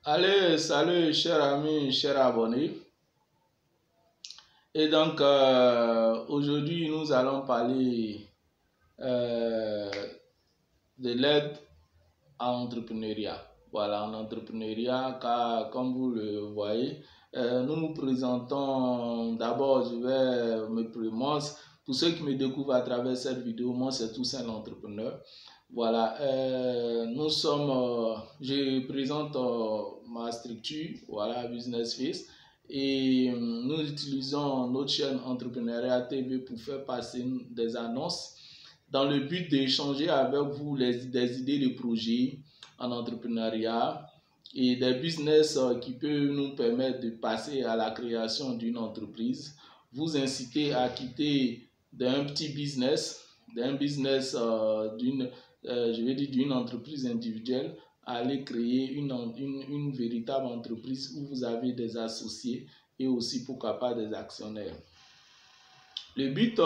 Allez, salut chers amis, chers abonnés. Et donc aujourd'hui nous allons parler euh, de l'aide à l'entrepreneuriat. Voilà, en entrepreneuriat, car comme vous le voyez, nous nous présentons. D'abord, je vais me présenter. Pour ceux qui me découvrent à travers cette vidéo, moi c'est Toussaint l'entrepreneur. Voilà, je présente ma structure, voilà, Business Face, et nous utilisons notre chaîne Entrepreneuriat TV pour faire passer des annonces dans le but d'échanger avec vous des idées de projets en entrepreneuriat et des business qui peuvent nous permettre de passer à la création d'une entreprise, vous inciter à quitter d'un petit business, d'une entreprise individuelle, à aller créer une véritable entreprise où vous avez des associés et aussi pourquoi pas des actionnaires. Le but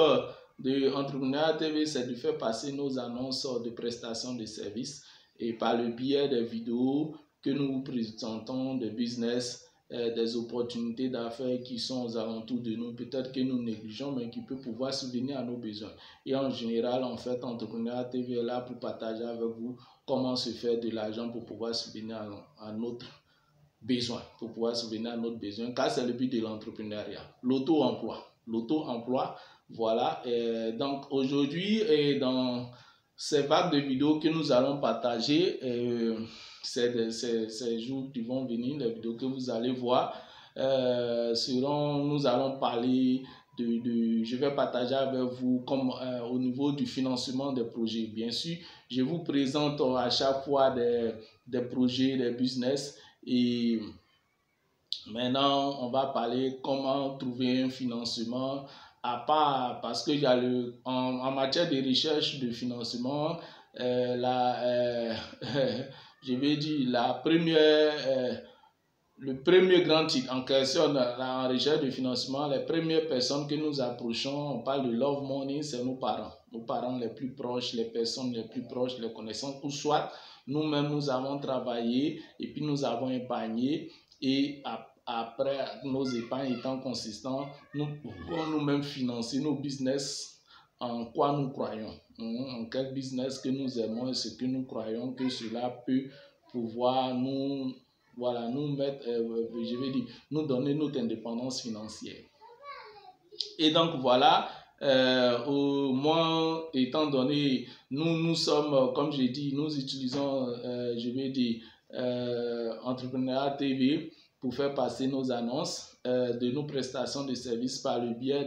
de Entrepreneuriat TV, c'est de faire passer nos annonces de prestations de services et par le biais des vidéos que nous vous présentons, des business, des opportunités d'affaires qui sont aux alentours de nous, peut-être que nous négligeons, mais qui peuvent pouvoir subvenir à nos besoins. Et en général, en fait, Entrepreneuriat TV est là pour partager avec vous comment se faire de l'argent pour pouvoir subvenir à notre besoin, car c'est le but de l'entrepreneuriat, l'auto-emploi. Voilà, donc aujourd'hui, dans ces vagues de vidéos que nous allons partager, ces jours qui vont venir, les vidéos que vous allez voir, nous allons parler je vais partager avec vous comme au niveau du financement des projets. Bien sûr, je vous présente à chaque fois des projets, des business, et maintenant on va parler comment trouver un financement à part, parce que il y a en matière de recherche de financement, je vais dire le premier grand titre en question en recherche de financement, les premières personnes que nous approchons, on parle de love money, c'est nos parents les plus proches, les personnes les plus proches, les connaissances, ou soit nous-mêmes nous avons travaillé et puis nous avons épargné, et après nos épargnes étant consistantes, nous pouvons nous-mêmes financer nos business en quoi nous croyons, en quel business que nous aimons et ce que nous croyons que cela peut pouvoir nous mettre, nous donner notre indépendance financière. Et donc voilà, moi, étant donné, nous sommes, comme j'ai dit, nous utilisons, Entrepreneuriat TV pour faire passer nos annonces de nos prestations de services par le biais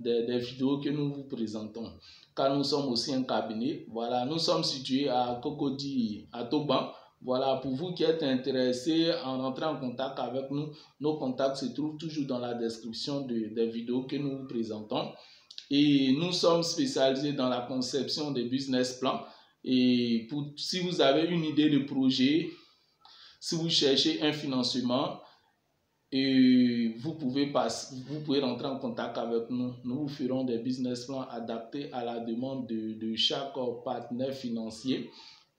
des vidéos que nous vous présentons. Car nous sommes aussi un cabinet. Voilà, nous sommes situés à Cocody, à Toban. Voilà, pour vous qui êtes intéressés en entrant en contact avec nous, nos contacts se trouvent toujours dans la description des vidéos que nous vous présentons. Et nous sommes spécialisés dans la conception des business plans. Et si vous avez une idée de projet, si vous cherchez un financement, et vous pouvez rentrer en contact avec nous. Nous vous ferons des business plans adaptés à la demande de chaque partenaire financier.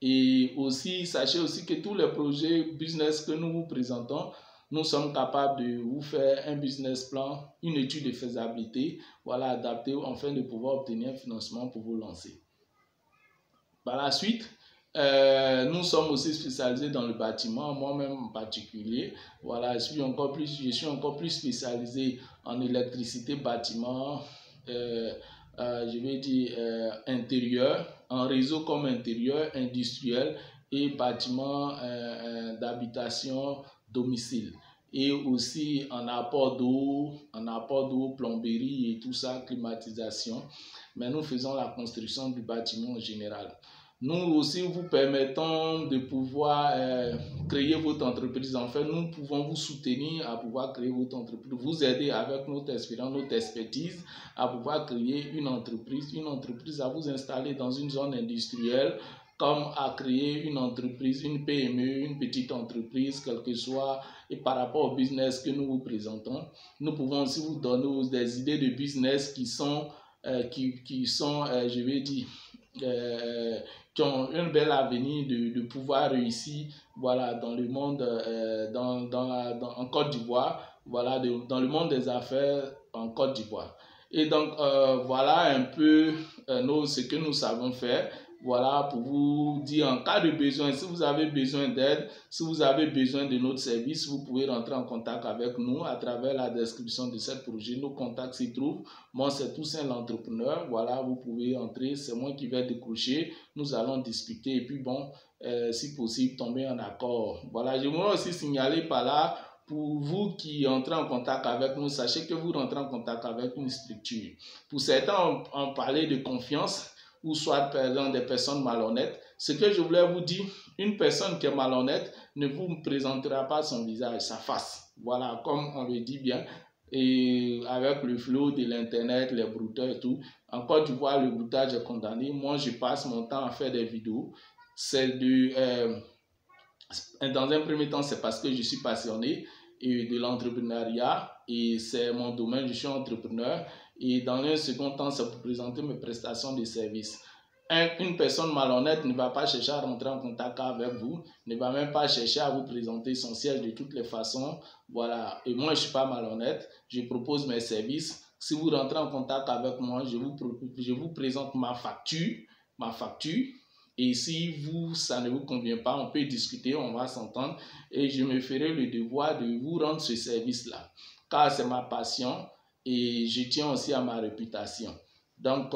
Et aussi, sachez aussi que tous les projets business que nous vous présentons, nous sommes capables de vous faire un business plan, une étude de faisabilité, voilà, adaptée afin de pouvoir obtenir un financement pour vous lancer. Par la suite, nous sommes aussi spécialisés dans le bâtiment, moi-même en particulier. Voilà, je suis encore plus spécialisé en électricité, bâtiment, intérieur, en réseau comme intérieur, industriel et bâtiment d'habitation, domicile. Et aussi en apport d'eau, plomberie et tout ça, climatisation. Mais nous faisons la construction du bâtiment en général. Nous aussi vous permettons de pouvoir créer votre entreprise. En fait, nous pouvons vous soutenir à pouvoir créer votre entreprise, vous aider avec notre expérience, notre expertise à pouvoir créer une entreprise à vous installer dans une zone industrielle, comme à créer une entreprise, une PME, une petite entreprise, quel que soit, et par rapport au business que nous vous présentons. Nous pouvons aussi vous donner des idées de business qui sont, qui ont un bel avenir de pouvoir réussir, voilà, dans le monde, en Côte d'Ivoire, voilà, dans le monde des affaires en Côte d'Ivoire. Et donc, voilà un peu ce que nous savons faire. Voilà, pour vous dire en cas de besoin, si vous avez besoin d'aide, si vous avez besoin de notre service, vous pouvez rentrer en contact avec nous à travers la description de ce projet. Nos contacts s'y trouvent. Moi, c'est Toussaint l'entrepreneur. Voilà, vous pouvez entrer. C'est moi qui vais décrocher. Nous allons discuter et puis bon, si possible, tomber en accord. Voilà, je voudrais aussi signaler par là, pour vous qui entrez en contact avec nous, sachez que vous rentrez en contact avec une structure. Pour certains, on parlait de confiance, ou soit par exemple des personnes malhonnêtes. Ce que je voulais vous dire, une personne qui est malhonnête ne vous présentera pas son visage, sa face. Voilà, comme on le dit bien. Et avec le flot de l'internet, les brouteurs et tout, en Côte d'Ivoire, le broutage est condamné. Moi, je passe mon temps à faire des vidéos. Dans un premier temps, c'est parce que je suis passionné de l'entrepreneuriat et c'est mon domaine, je suis entrepreneur. Et dans un second temps, c'est pour présenter mes prestations de services. Une personne malhonnête ne va pas chercher à rentrer en contact avec vous, ne va même pas chercher à vous présenter son siège de toutes les façons. Voilà. Et moi, je ne suis pas malhonnête, je propose mes services. Si vous rentrez en contact avec moi, je vous présente ma facture. Et si ça ne vous convient pas, on peut discuter, on va s'entendre. Et je me ferai le devoir de vous rendre ce service-là. Car c'est ma passion et je tiens aussi à ma réputation. Donc,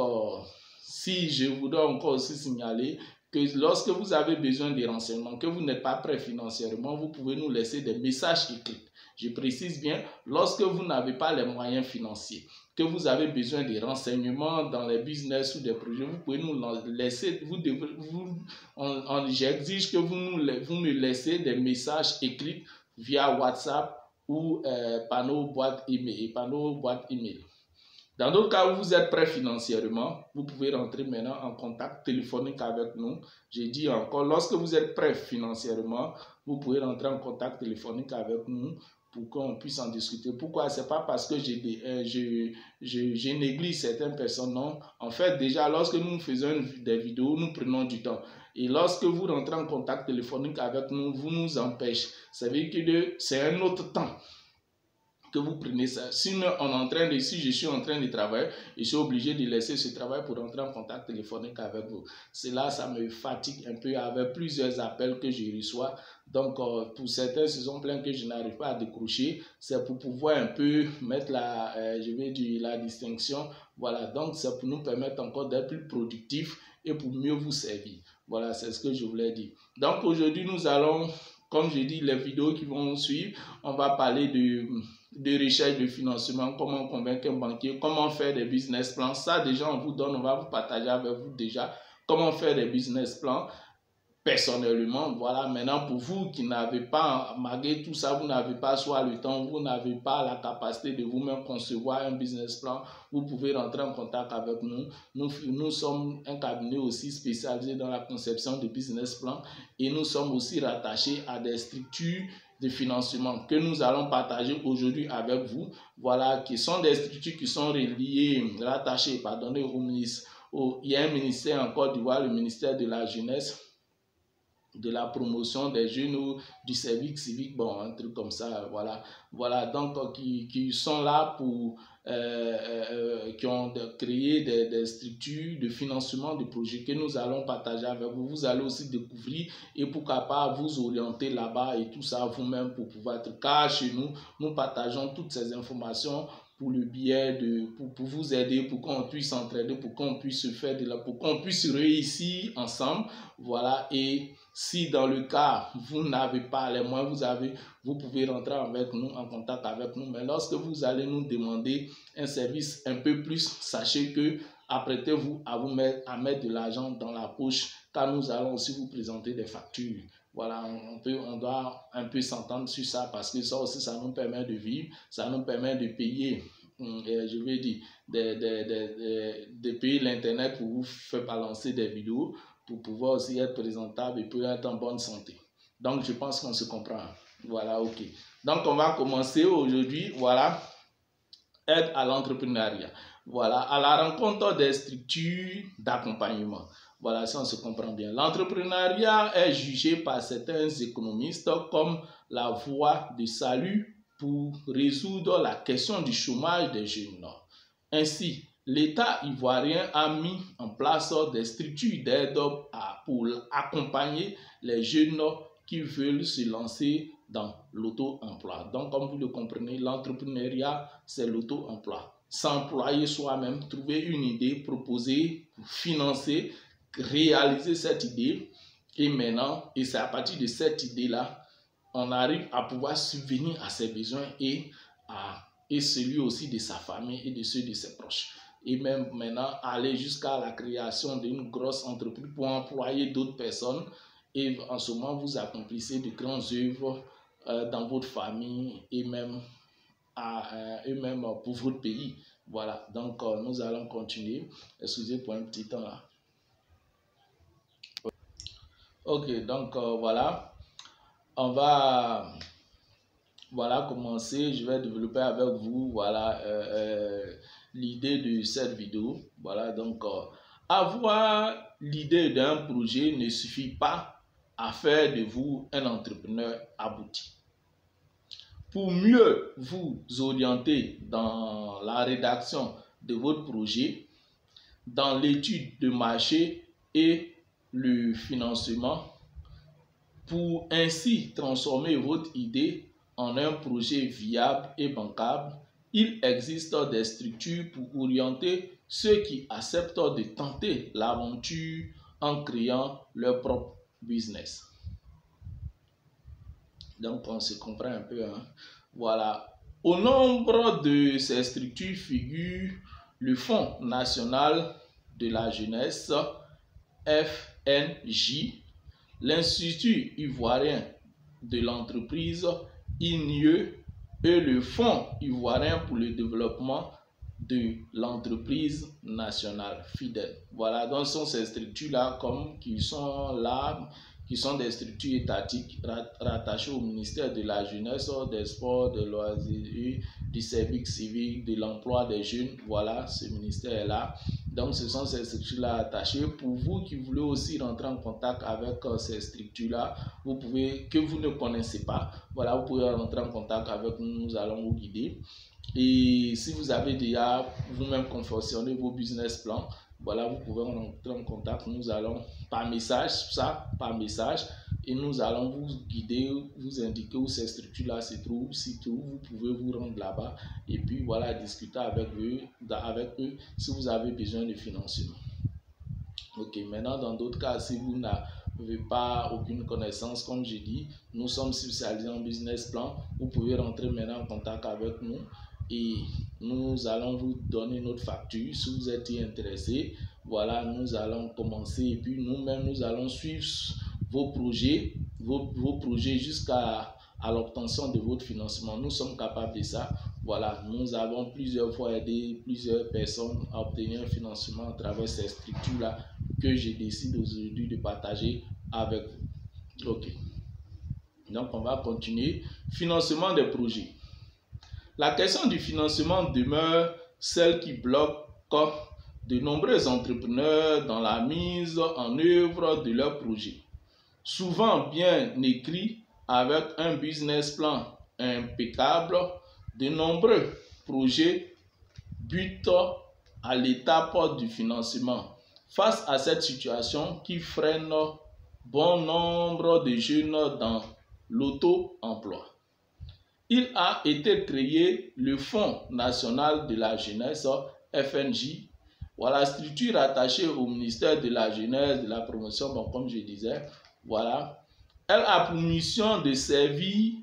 si je voudrais encore aussi signaler que lorsque vous avez besoin de renseignements, que vous n'êtes pas prêt financièrement, vous pouvez nous laisser des messages écrits. Je précise bien, lorsque vous n'avez pas les moyens financiers, que vous avez besoin de renseignements dans les business ou des projets, vous pouvez nous laisser, j'exige que vous me laissez des messages écrits via WhatsApp ou panneau boîte email. Dans d'autres cas où vous êtes prêt financièrement, vous pouvez rentrer maintenant en contact téléphonique avec nous. J'ai dit encore, lorsque vous êtes prêt financièrement, vous pouvez rentrer en contact téléphonique avec nous pour qu'on puisse en discuter. Pourquoi? Ce n'est pas parce que je néglige certaines personnes, non. En fait, déjà, lorsque nous faisons des vidéos, nous prenons du temps. Et lorsque vous rentrez en contact téléphonique avec nous, vous nous empêchez. Ça veut dire que c'est un autre temps que vous prenez ça. Si je suis en train de travailler, je suis obligé de laisser ce travail pour entrer en contact téléphonique avec vous. Cela, ça me fatigue un peu avec plusieurs appels que je reçois. Donc, pour certaines saisons pleines que je n'arrive pas à décrocher, c'est pour pouvoir un peu mettre la distinction. Voilà, donc c'est pour nous permettre encore d'être plus productifs et pour mieux vous servir. Voilà, c'est ce que je voulais dire. Donc, aujourd'hui, nous allons, comme je dis, les vidéos qui vont suivre, on va parler de recherche de financement, comment convaincre un banquier, comment faire des business plans. Ça, déjà, on va vous partager avec vous déjà comment faire des business plans personnellement. Voilà, maintenant, pour vous qui n'avez pas, malgré tout ça, vous n'avez pas soit le temps, vous n'avez pas la capacité de vous-même concevoir un business plan, vous pouvez rentrer en contact avec nous. Nous sommes un cabinet aussi spécialisé dans la conception de business plans et nous sommes aussi rattachés à des structures de financement que nous allons partager aujourd'hui avec vous. Voilà, qui sont des structures qui sont rattachées au ministère. Il y a un ministère en Côte d'Ivoire, le ministère de la Jeunesse, de la promotion des jeunes ou du service civique, bon, un truc comme ça, voilà, donc qui sont là pour, qui ont créé des structures de financement de projets que nous allons partager avec vous. Vous allez aussi découvrir et pourquoi pas vous orienter là-bas et tout ça vous-même pour pouvoir être, car chez nous partageons toutes ces informations pour le biais pour vous aider, pour qu'on puisse s'entraider, pour qu'on puisse faire pour qu'on puisse réussir ensemble, voilà. Et si dans le cas vous n'avez pas les moyens, vous pouvez rentrer avec nous, en contact avec nous, mais lorsque vous allez nous demander un service un peu plus, sachez que apprêtez-vous à mettre de l'argent dans la poche, car nous allons aussi vous présenter des factures. Voilà, on doit un peu s'entendre sur ça parce que ça aussi, ça nous permet de vivre, ça nous permet de payer, je vais dire, de payer l'internet pour vous faire balancer des vidéos, pour pouvoir aussi être présentable et pour être en bonne santé. Donc, je pense qu'on se comprend. Voilà, ok. Donc, on va commencer aujourd'hui, voilà, aide à l'entrepreneuriat. Voilà, à la rencontre des structures d'accompagnement. Voilà, si on se comprend bien. L'entrepreneuriat est jugé par certains économistes comme la voie de salut pour résoudre la question du chômage des jeunes. Ainsi, l'État ivoirien a mis en place des structures d'aide pour accompagner les jeunes qui veulent se lancer dans l'auto-emploi. Donc, comme vous le comprenez, l'entrepreneuriat, c'est l'auto-emploi. S'employer soi-même, trouver une idée, proposer, financer, réaliser cette idée. Et maintenant, et c'est à partir de cette idée-là, on arrive à pouvoir subvenir à ses besoins et celui aussi de sa famille et de ceux de ses proches. Et même maintenant, aller jusqu'à la création d'une grosse entreprise pour employer d'autres personnes. Et en ce moment, vous accomplissez de grandes œuvres dans votre famille et même pour votre pays. Voilà, donc nous allons continuer. Excusez pour un petit temps là. Ok, donc voilà. On va commencer. Je vais développer avec vous l'idée de cette vidéo. Voilà, donc avoir l'idée d'un projet ne suffit pas à faire de vous un entrepreneur abouti. Pour mieux vous orienter dans la rédaction de votre projet, dans l'étude de marché et le financement, pour ainsi transformer votre idée en un projet viable et bancable, il existe des structures pour orienter ceux qui acceptent de tenter l'aventure en créant leur propre business. Donc, on se comprend un peu. Hein? Voilà. Au nombre de ces structures figure le Fonds national de la jeunesse, FNJ, l'Institut ivoirien de l'entreprise, INIE, et le Fonds ivoirien pour le développement de l'entreprise nationale, FIDEL. Voilà, donc ce sont ces structures-là qui sont des structures étatiques rattachées au ministère de la Jeunesse, des Sports, des Loisirs, du Service civique, de l'emploi des jeunes. Voilà, ce ministère-là. Donc, ce sont ces structures-là attachées. Pour vous qui voulez aussi rentrer en contact avec ces structures-là, que vous ne connaissez pas, voilà, vous pouvez rentrer en contact avec nous, nous allons vous guider. Et si vous avez déjà vous-même confectionné vos business plans, voilà, vous pouvez rentrer en contact. Nous allons par message, et nous allons vous guider, vous indiquer où ces structures-là se trouvent. Si vous pouvez vous rendre là-bas et puis voilà, discuter avec eux si vous avez besoin de financement. Ok, maintenant dans d'autres cas, si vous n'avez pas aucune connaissance, comme j'ai dit, nous sommes spécialisés en business plan. Vous pouvez rentrer maintenant en contact avec nous et nous allons vous donner notre facture. Si vous êtes intéressé, voilà, nous allons commencer et puis nous-mêmes nous allons suivre vos projets jusqu'à l'obtention de votre financement. Nous sommes capables de ça. Voilà, nous avons plusieurs fois aidé plusieurs personnes à obtenir un financement à travers ces structures-là que je décide aujourd'hui de partager avec vous. Ok. Donc, on va continuer. Financement des projets. La question du financement demeure celle qui bloque de nombreux entrepreneurs dans la mise en œuvre de leurs projets. Souvent bien écrit, avec un business plan impeccable, de nombreux projets butent à l'étape du financement. Face à cette situation qui freine bon nombre de jeunes dans l'auto-emploi, il a été créé le Fonds national de la jeunesse, FNJ. Voilà, structure attachée au ministère de la Jeunesse, de la Promotion, bon, comme je disais. Voilà. Elle a pour mission de servir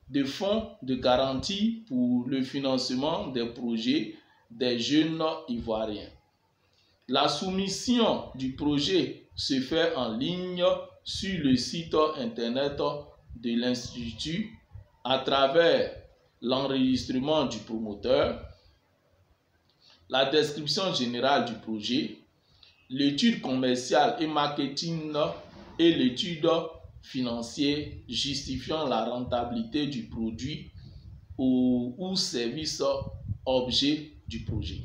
de fonds de garantie pour le financement des projets des jeunes ivoiriens. La soumission du projet se fait en ligne sur le site internet de l'Institut à travers l'enregistrement du promoteur, la description générale du projet, l'étude commerciale et marketing et l'étude financière justifiant la rentabilité du produit ou service objet du projet.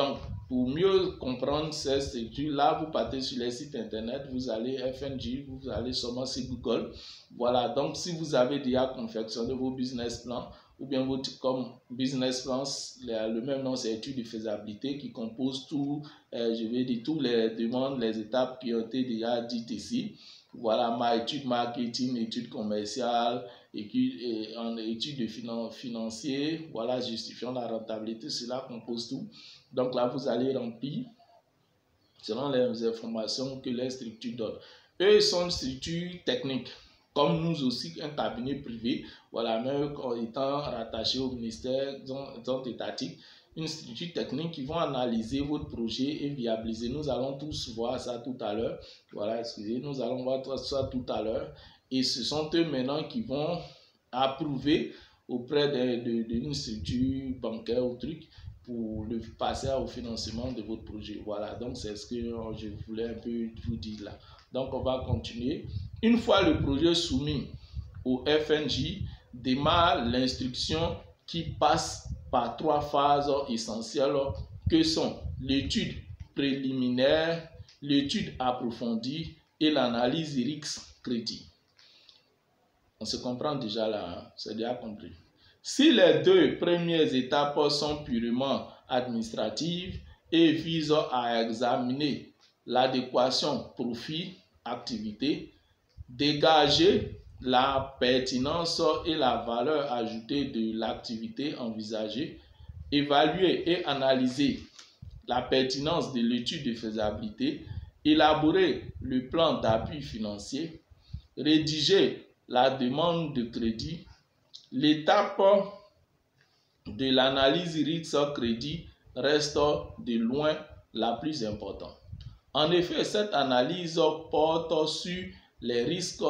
Donc, pour mieux comprendre ces structures-là, vous partez sur les sites internet, vous allez FNG, vous allez seulement sur Google. Voilà, donc si vous avez déjà confectionné vos business plans, ou bien votre comme business plans, le même nom c'est étude de faisabilité qui compose tout, je vais dire tous les demandes, les étapes qui ont été déjà dites ici. Voilà, ma étude marketing, étude commerciale, étude de financier, voilà, justifiant la rentabilité, cela compose tout. Donc là, vous allez remplir selon les informations que les structures donnent. Eux sont une structure technique, comme nous aussi, un cabinet privé, voilà, même étant rattaché au ministère étatique, une structure technique qui vont analyser votre projet et viabiliser. Nous allons tous voir ça tout à l'heure. Voilà, excusez, nous allons voir ça tout à l'heure. Et ce sont eux maintenant qui vont approuver auprès d'une structure bancaire ou truc pour le passer au financement de votre projet. Voilà, donc c'est ce que je voulais un peu vous dire là. Donc on va continuer. Une fois le projet soumis au FNJ, démarre l'instruction qui passe par 3 phases essentielles que sont l'étude préliminaire, l'étude approfondie et l'analyse risque-crédit. On se comprend déjà là, hein? C'est déjà compris. Si les 2 premières étapes sont purement administratives et visent à examiner l'adéquation profit-activité, dégager la pertinence et la valeur ajoutée de l'activité envisagée, évaluer et analyser la pertinence de l'étude de faisabilité, élaborer le plan d'appui financier, rédiger la demande de crédit. L'étape de l'analyse risque-crédit reste de loin la plus importante. En effet, cette analyse porte sur les risques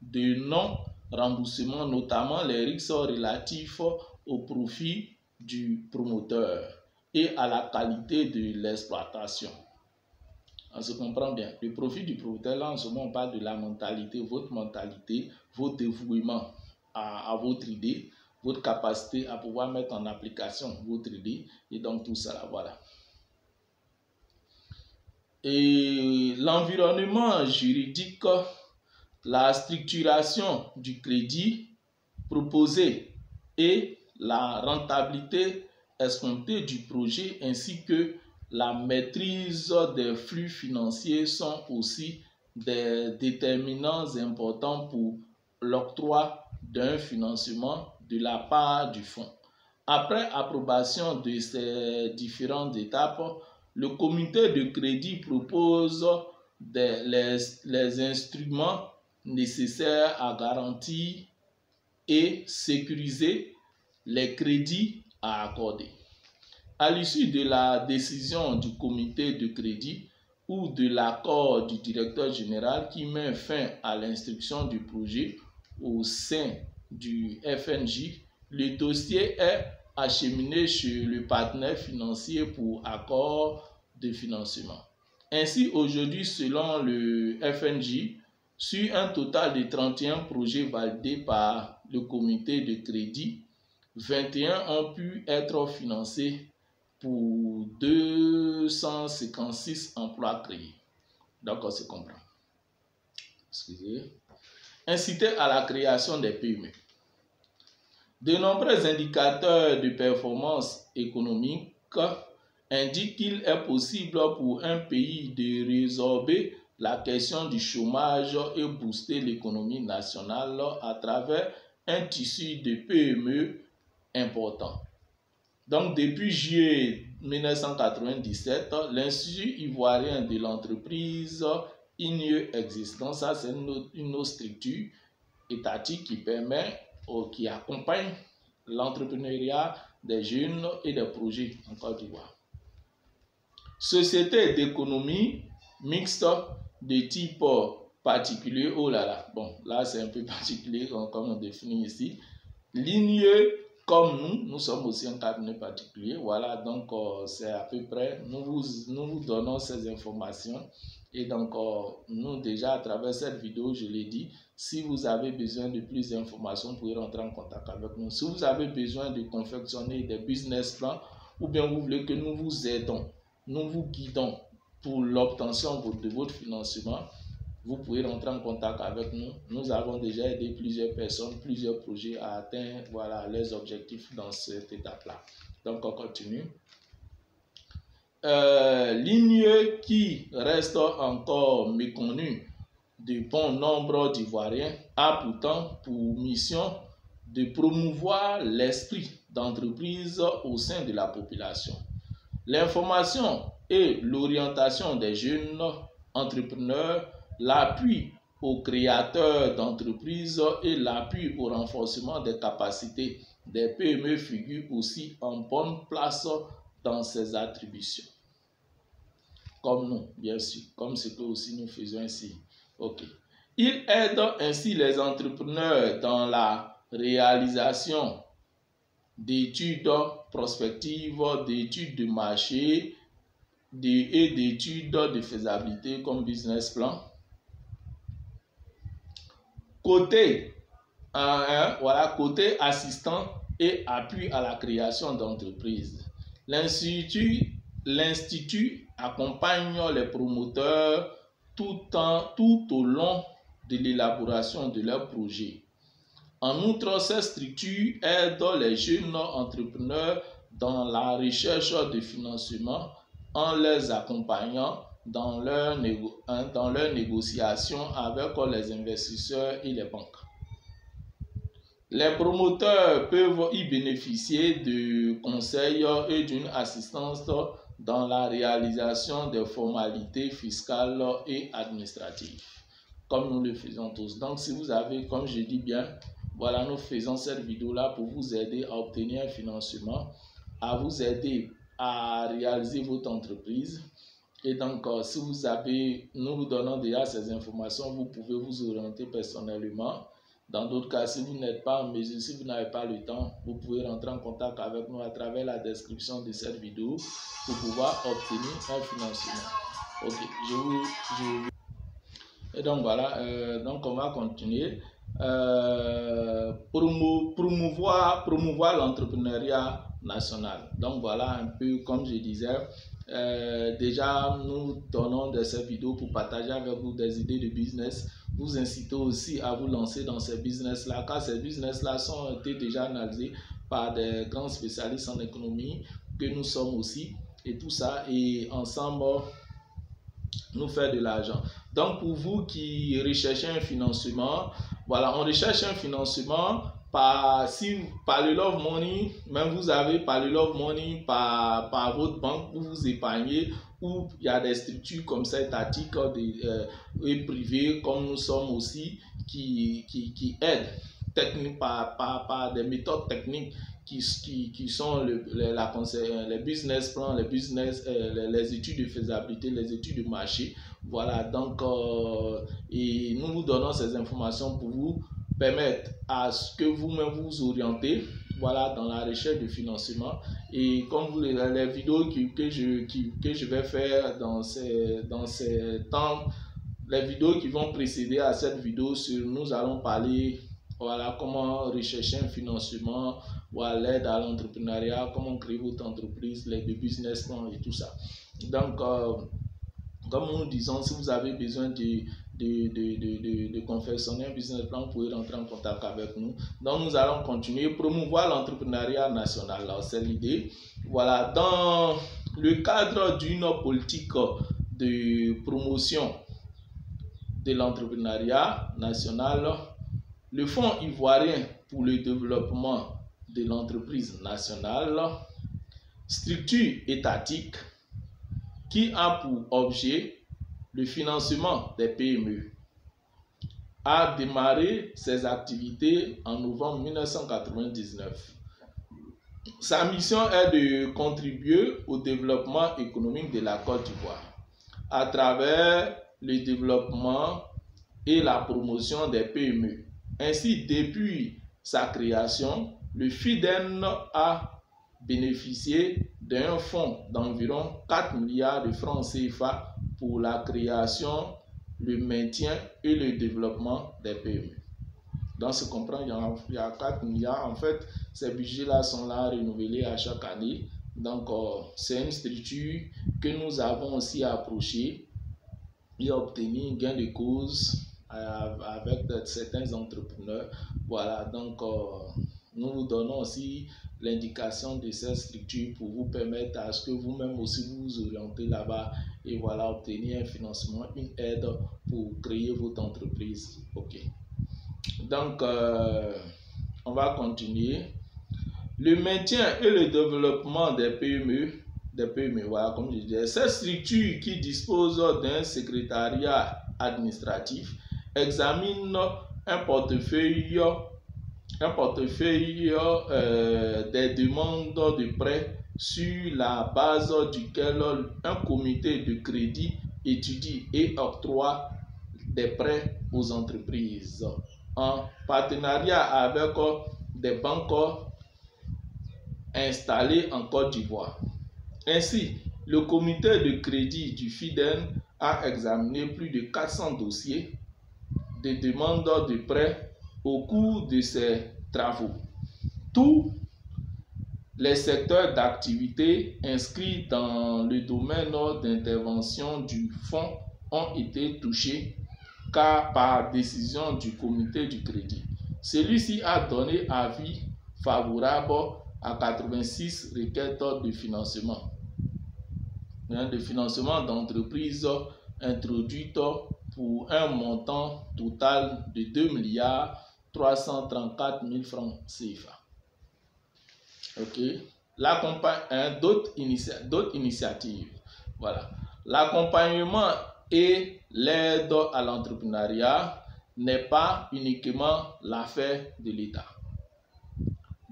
de non-remboursement, notamment les risques relatifs au profit du promoteur et à la qualité de l'exploitation. On se comprend bien. Le profit du promoteur, là en ce moment on parle de la mentalité, votre dévouement à votre idée, votre capacité à pouvoir mettre en application votre idée, et donc tout ça là, voilà. Et l'environnement juridique, la structuration du crédit proposé et la rentabilité escomptée du projet ainsi que la maîtrise des flux financiers sont aussi des déterminants importants pour l'octroi d'un financement de la part du fonds. Après approbation de ces différentes étapes, le comité de crédit propose les instruments nécessaires à garantir et sécuriser les crédits à accorder. À l'issue de la décision du comité de crédit ou de l'accord du directeur général qui met fin à l'instruction du projet au sein du FNJ, le dossier est acheminé chez le partenaire financier pour accord de financement. Ainsi, aujourd'hui, selon le FNJ, sur un total de 31 projets validés par le comité de crédit, 21 ont pu être financés pour 256 emplois créés. Donc, on se comprend. Excusez. Inciter à la création des PME. De nombreux indicateurs de performance économique indiquent qu'il est possible pour un pays de résorber la question du chômage et booster l'économie nationale à travers un tissu de PME important. Donc, depuis juillet 1997, l'Institut ivoirien de l'entreprise INIE existe. Donc, ça, c'est une autre structure étatique qui permet qui accompagne l'entrepreneuriat des jeunes et des projets en Côte d'Ivoire. Société d'économie mixte de type particulier, oh là là, bon, là c'est un peu particulier comme on définit ici. L'INIE, comme nous sommes aussi un cabinet particulier, voilà, donc c'est à peu près, nous vous donnons ces informations. Et donc, nous déjà à travers cette vidéo, je l'ai dit, si vous avez besoin de plus d'informations, vous pouvez rentrer en contact avec nous. Si vous avez besoin de confectionner des business plans ou bien vous voulez que nous vous aidons, nous vous guidons pour l'obtention de votre financement, vous pouvez rentrer en contact avec nous. Nous avons déjà aidé plusieurs personnes, plusieurs projets à atteindre leurs objectifs dans cette étape-là. Donc, on continue. Ligne qui reste encore méconnue de bon nombre d'Ivoiriens a pourtant pour mission de promouvoir l'esprit d'entreprise au sein de la population. L'information et l'orientation des jeunes entrepreneurs, l'appui aux créateurs d'entreprises et l'appui au renforcement des capacités des PME figurent aussi en bonne place dans ces attributions. Comme nous, bien sûr, comme ce que aussi nous faisons ici. Ok. Il aide ainsi les entrepreneurs dans la réalisation d'études prospectives, d'études de marché et d'études de faisabilité comme business plan. Côté assistant et appui à la création d'entreprises. L'Institut accompagne les promoteurs tout au long de l'élaboration de leurs projets. En outre, ces structures aident les jeunes entrepreneurs dans la recherche de financement en les accompagnant dans leurs négociations avec les investisseurs et les banques. Les promoteurs peuvent y bénéficier de conseils et d'une assistance dans la réalisation des formalités fiscales et administratives, comme nous le faisons tous. Donc, si vous avez, comme je dis bien, voilà, nous faisons cette vidéo-là pour vous aider à obtenir un financement, à vous aider à réaliser votre entreprise. Et donc, si vous avez, nous vous donnons déjà ces informations, vous pouvez vous orienter personnellement. Dans d'autres cas, si vous n'êtes pas en mesure, si vous n'avez pas le temps, vous pouvez rentrer en contact avec nous à travers la description de cette vidéo pour pouvoir obtenir un financement. Ok, Et donc voilà, donc on va continuer. Promouvoir l'entrepreneuriat national. Donc voilà un peu comme je disais. Déjà nous donnons ces vidéos pour partager avec vous des idées de business, vous inciter aussi à vous lancer dans ces business là, car ces business là sont été déjà analysés par des grands spécialistes en économie que nous sommes aussi, et tout ça, et ensemble nous faire de l'argent. Donc pour vous qui recherchez un financement, voilà, on recherche un financement par le Love Money, même vous avez par le Love Money, par votre banque où vous épargnez, ou il y a des structures comme ça étatiques et privées comme nous sommes aussi qui aident technique par des méthodes techniques qui sont les business plans, les études de faisabilité, les études de marché. Voilà, donc et nous vous donnons ces informations pour vous permettre à ce que vous-même vous orientez, voilà, dans la recherche de financement. Et comme les vidéos que je vais faire dans ces temps, les vidéos qui vont précéder à cette vidéo, nous allons parler, voilà, comment rechercher un financement, voilà, l'aide à l'entrepreneuriat, comment créer votre entreprise, les business plans et tout ça. Donc, comme nous disons, si vous avez besoin de confectionner un business plan, vous pouvez rentrer en contact avec nous. Donc, nous allons continuer, promouvoir l'entrepreneuriat national. C'est l'idée. Voilà, dans le cadre d'une politique de promotion de l'entrepreneuriat national, le Fonds ivoirien pour le développement de l'entreprise nationale, structure étatique qui a pour objet le financement des PME, a démarré ses activités en novembre 1999. Sa mission est de contribuer au développement économique de la Côte d'Ivoire à travers le développement et la promotion des PME. Ainsi, depuis sa création, le FIDEN a bénéficié d'un fonds d'environ 4 milliards de francs CFA pour la création, le maintien et le développement des PME. Donc, se comprend, il y a 4 milliards. En fait, ces budgets-là sont là renouvelés à chaque année. Donc, c'est une structure que nous avons aussi approchée et obtenu gain de cause avec certains entrepreneurs. Voilà, donc nous vous donnons aussi l'indication de cette structure pour vous permettre à ce que vous-même aussi vous orientez là-bas et voilà, obtenir un financement, une aide pour créer votre entreprise. Ok. Donc, on va continuer. Le maintien et le développement des PME, voilà, comme je disais, cette structure qui dispose d'un secrétariat administratif examine un portefeuille des demandes de prêt sur la base duquel un comité de crédit étudie et octroie des prêts aux entreprises en partenariat avec des banques installées en Côte d'Ivoire. Ainsi, le comité de crédit du FIDEN a examiné plus de 400 dossiers de demandes de prêts au cours de ces travaux. Tous les secteurs d'activité inscrits dans le domaine d'intervention du fonds ont été touchés car par décision du comité du crédit. Celui-ci a donné avis favorable à 86 requêtes de financement d'entreprises introduites pour un montant total de 2,334 francs CFA. Ok. D'autres initiatives. Voilà. L'accompagnement et l'aide à l'entrepreneuriat n'est pas uniquement l'affaire de l'État.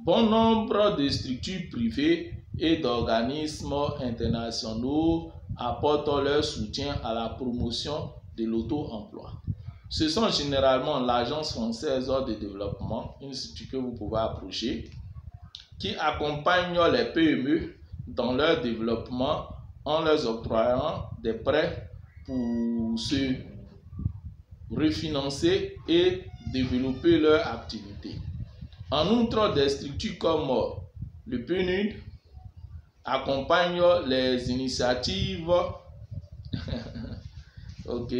Bon nombre de structures privées et d'organismes internationaux apportent leur soutien à la promotion de l'auto-emploi. Ce sont généralement l'Agence française de développement, une structure que vous pouvez approcher, qui accompagne les PME dans leur développement en leur octroyant des prêts pour se refinancer et développer leur activité. En outre, des structures comme le PNUD accompagnent les initiatives. Ok.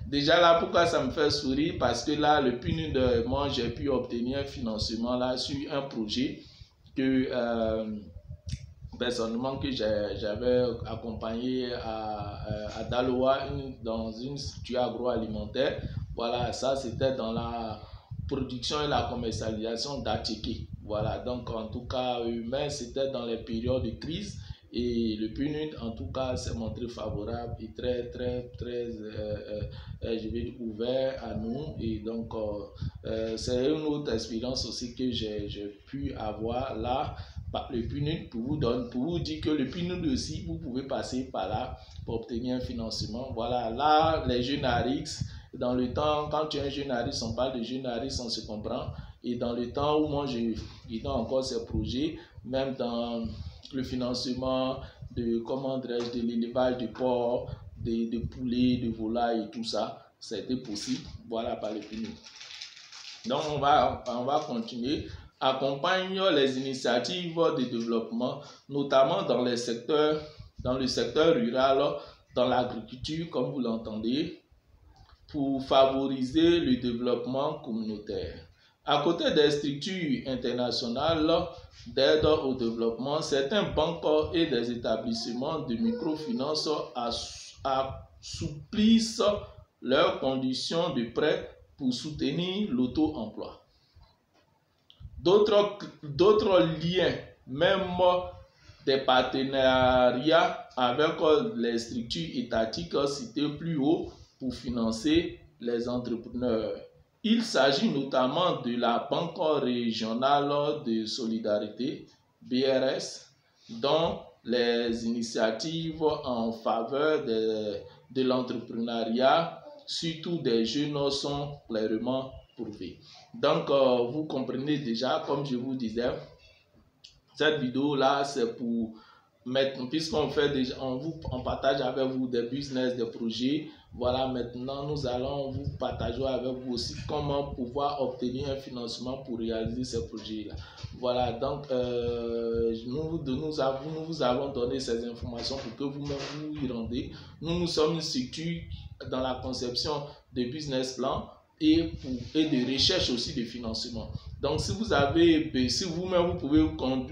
Déjà là, pourquoi ça me fait sourire? Parce que là, le PNUD, moi, j'ai pu obtenir un financement là sur un projet que personnellement que j'avais accompagné à Daloa dans une structure agroalimentaire. Voilà, ça c'était dans la production et la commercialisation d'attiqués. Voilà, donc en tout cas, mais c'était dans les périodes de crise et le PNUD en tout cas s'est montré favorable et très je vais dire ouvert à nous et donc c'est une autre expérience aussi que j'ai pu avoir là par le PNUD pour vous dire que le PNUD aussi vous pouvez passer par là pour obtenir un financement. Voilà, là les jeunes à risque. Dans le temps, quand tu es un jeune à risque, on parle de jeune à risque, on se comprend. Et dans le temps où moi, j'ai encore ces projets, même dans le financement de l'élevage de porcs, de poulets, de volailles et tout ça, c'était possible. Voilà, par le PNUD. Donc, on va continuer. Accompagne les initiatives de développement, notamment dans le secteur rural, dans l'agriculture, comme vous l'entendez, pour favoriser le développement communautaire. À côté des structures internationales d'aide au développement, certaines banques et des établissements de microfinance assouplissent leurs conditions de prêt pour soutenir l'auto-emploi. D'autres liens, même des partenariats avec les structures étatiques citées plus haut, pour financer les entrepreneurs. Il s'agit notamment de la Banque régionale de solidarité, BRS, dont les initiatives en faveur de l'entrepreneuriat, surtout des jeunes, sont clairement prouvées. Donc, vous comprenez déjà, comme je vous disais, cette vidéo-là, c'est pour maintenant, puisqu'on fait déjà, on partage avec vous des business, des projets, voilà, maintenant nous allons vous partager avec vous aussi comment pouvoir obtenir un financement pour réaliser ces projets-là. Voilà, donc nous vous avons donné ces informations pour que vous-même vous y rendez. Nous sommes une structure dans la conception de business plans et de recherche aussi de financement. Donc si vous avez, si vous-même vous pouvez vous rendre,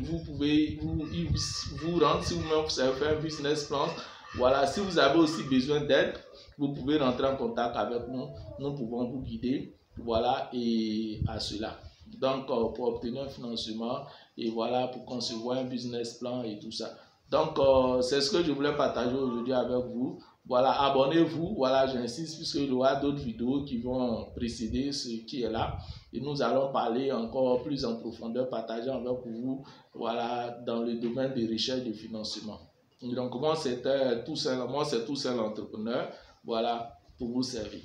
si vous-même vous savez faire un business plan, voilà, si vous avez aussi besoin d'aide, vous pouvez rentrer en contact avec nous, nous pouvons vous guider, voilà, et à cela. Donc pour obtenir un financement et voilà, pour concevoir un business plan et tout ça. Donc c'est ce que je voulais partager aujourd'hui avec vous. Voilà, abonnez-vous, voilà, j'insiste puisqu'il y aura d'autres vidéos qui vont précéder ce qui est là. Et nous allons parler encore plus en profondeur, partager avec vous, voilà, dans le domaine des recherches de financement. Donc moi c'est tout seul entrepreneur, voilà, pour vous servir.